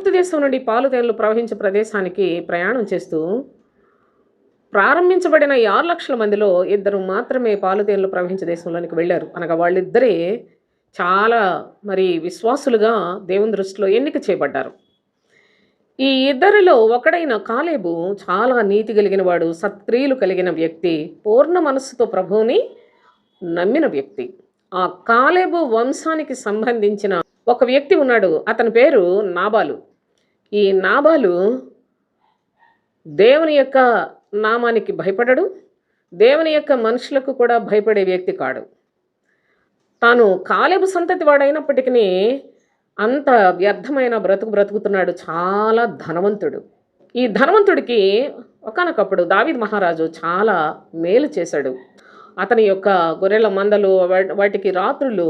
ఐగుప్తు దేశం నుండి పాలు తేనెలు ప్రవహించే ప్రదేశానికి ప్రయాణం చేస్తూ ప్రారంభించబడిన ఈ 6 లక్షల మందిలో ఇద్దరు మాత్రమే పాలు తేనెలు ప్రవహించే దేశంలోనికి వెళ్ళారు. అనగా వాళ్ళిద్దరే చాలా విశ్వాసులుగా దేవుని దృష్టిలో ఎన్నిక చేయబడ్డారు. ఈ ఇద్దరిలో ఒకడైన కాలేబు చాలా నీతి కలిగిన వాడు, సత్క్రియలు కలిగిన వ్యక్తి, పూర్ణ మనస్సుతో ప్రభువుని నమ్మిన వ్యక్తి. ఆ కాలేబు వంశానికి సంబంధించిన ఒక వ్యక్తి ఉన్నాడు. అతని పేరు నాబాలు. ఈ నాబాలు దేవుని యొక్క నామానికి భయపడడు, దేవుని యొక్క మనుషులకు కూడా భయపడే వ్యక్తి కాడు. తాను కాలేబు సంతతి వాడైనప్పటికీ అంత వ్యర్థమైన బ్రతుకుతున్నాడు. చాలా ధనవంతుడు. ఈ ధనవంతుడికి ఒకానొకప్పుడు దావీదు మహారాజు చాలా మేలు చేశాడు. అతని యొక్క గొర్రెల మందలు వాటికి రాత్రులు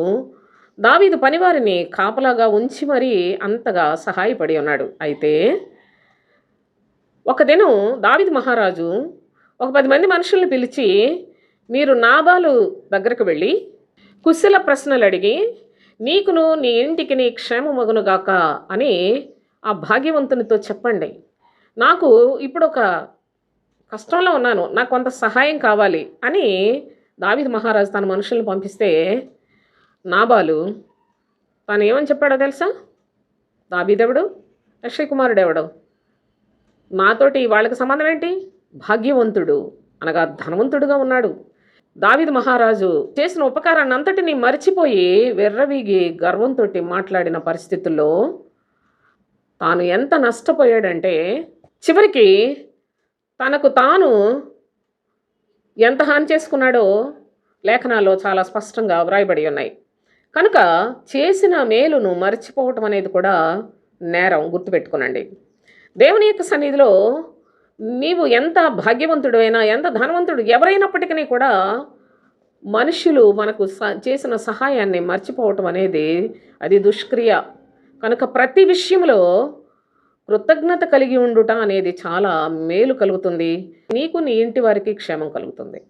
దావీదు పనివారిని కాపలాగా ఉంచి మరీ అంతగా సహాయపడి ఉన్నాడు. అయితే ఒక దినం దావీదు మహారాజు ఒక 10 మంది మనుషుల్ని పిలిచి, మీరు నాబాలు దగ్గరకు వెళ్ళి కుశల ప్రశ్నలు అడిగి నీకును నీ ఇంటికి నీ క్షేమమగునుగాక అని ఆ భాగ్యవంతునితో చెప్పండి. నాకు ఇప్పుడు ఒక కష్టంలో ఉన్నాను, నాకు కొంత సహాయం కావాలి అని దావీదు మహారాజు తన మనుషుల్ని పంపిస్తే నాబాలు తాను ఏమని చెప్పాడో తెలుసా? దావీదెవడు, యెషై కుమారుడెవడు, నాతోటి వాళ్ళకి సంబంధం ఏంటి? భాగ్యవంతుడు అనగా ధనవంతుడుగా ఉన్నాడు. దావీదు మహారాజు చేసిన ఉపకారాన్ని అంతటినీ మరిచిపోయి వెర్రవీగి గర్వంతో మాట్లాడిన పరిస్థితుల్లో తాను ఎంత నష్టపోయాడంటే చివరికి తనకు తాను ఎంత హాని చేసుకున్నాడో లేఖనాల్లో చాలా స్పష్టంగా వ్రాయబడి ఉన్నాయి. కనుక చేసిన మేలును మర్చిపోవటం అనేది కూడా నేరం, గుర్తుపెట్టుకునండి. దేవుని యొక్క సన్నిధిలో నీవు ఎంత భాగ్యవంతుడు అయినా, ఎంత ధనవంతుడు ఎవరైనప్పటికీ కూడా మనుషులు మనకు చేసిన సహాయాన్ని మర్చిపోవటం అనేది అది దుష్క్రియ. కనుక ప్రతి విషయంలో కృతజ్ఞత కలిగి ఉండుట అనేది చాలా మేలు కలుగుతుంది. నీకు నీ ఇంటి వారికి క్షేమం కలుగుతుంది.